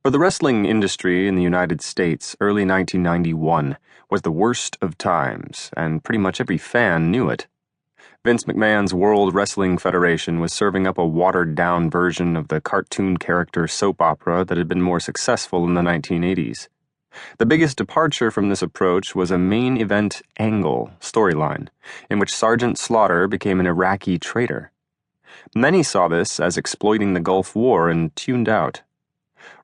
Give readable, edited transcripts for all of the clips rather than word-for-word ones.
For the wrestling industry in the United States, early 1991 was the worst of times, and pretty much every fan knew it. Vince McMahon's World Wrestling Federation was serving up a watered-down version of the cartoon character soap opera that had been more successful in the 1980s. The biggest departure from this approach was a main event angle storyline, in which Sergeant Slaughter became an Iraqi traitor. Many saw this as exploiting the Gulf War and tuned out.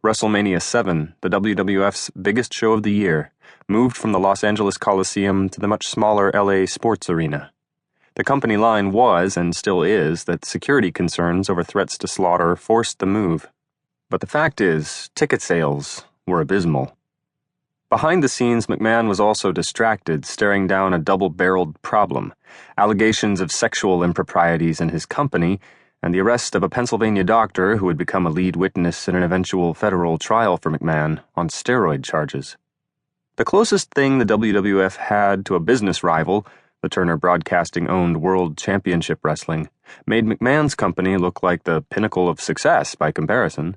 WrestleMania 7, the WWF's biggest show of the year, moved from the Los Angeles Coliseum to the much smaller LA Sports Arena. The company line was, and still is, that security concerns over threats to Slaughter forced the move. But the fact is, ticket sales were abysmal. Behind the scenes, McMahon was also distracted, staring down a double-barreled problem: allegations of sexual improprieties in his company, and the arrest of a Pennsylvania doctor who would become a lead witness in an eventual federal trial for McMahon on steroid charges. The closest thing the WWF had to a business rival, the Turner Broadcasting-owned World Championship Wrestling, made McMahon's company look like the pinnacle of success by comparison.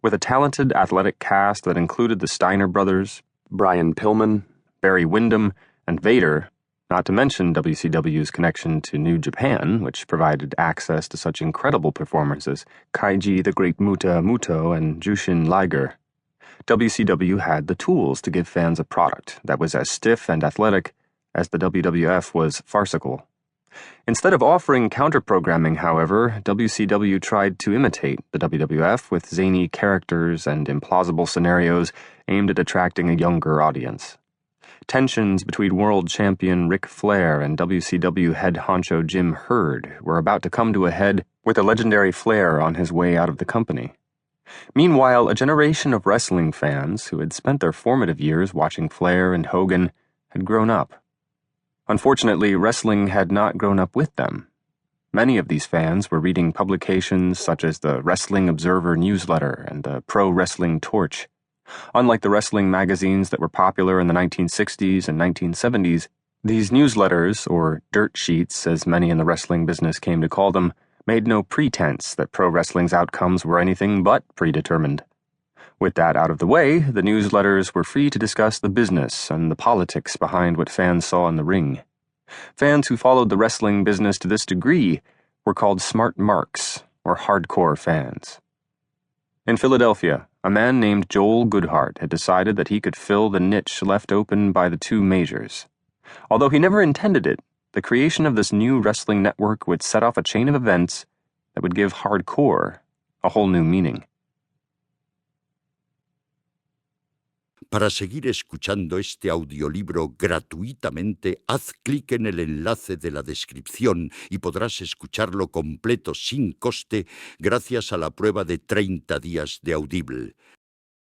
With a talented athletic cast that included the Steiner brothers, Brian Pillman, Barry Windham, and Vader, not to mention WCW's connection to New Japan, which provided access to such incredible performers as Kaiji the Great Muta Muto and Jushin Liger. WCW had the tools to give fans a product that was as stiff and athletic as the WWF was farcical. Instead of offering counter-programming, however, WCW tried to imitate the WWF with zany characters and implausible scenarios aimed at attracting a younger audience. Tensions between world champion Ric Flair and WCW head honcho Jim Herd were about to come to a head with the legendary Flair on his way out of the company. Meanwhile, a generation of wrestling fans who had spent their formative years watching Flair and Hogan had grown up. Unfortunately, wrestling had not grown up with them. Many of these fans were reading publications such as the Wrestling Observer newsletter and the Pro Wrestling Torch. Unlike the wrestling magazines that were popular in the 1960s and 1970s, these newsletters, or dirt sheets as many in the wrestling business came to call them, made no pretense that pro wrestling's outcomes were anything but predetermined. With that out of the way, the newsletters were free to discuss the business and the politics behind what fans saw in the ring. Fans who followed the wrestling business to this degree were called smart marks, or hardcore fans. In Philadelphia, a man named Joel Goodhart had decided that he could fill the niche left open by the two majors. Although he never intended it, the creation of this new wrestling network would set off a chain of events that would give hardcore a whole new meaning. Para seguir escuchando este audiolibro gratuitamente, haz clic en el enlace de la descripción y podrás escucharlo completo sin coste gracias a la prueba de 30 días de Audible.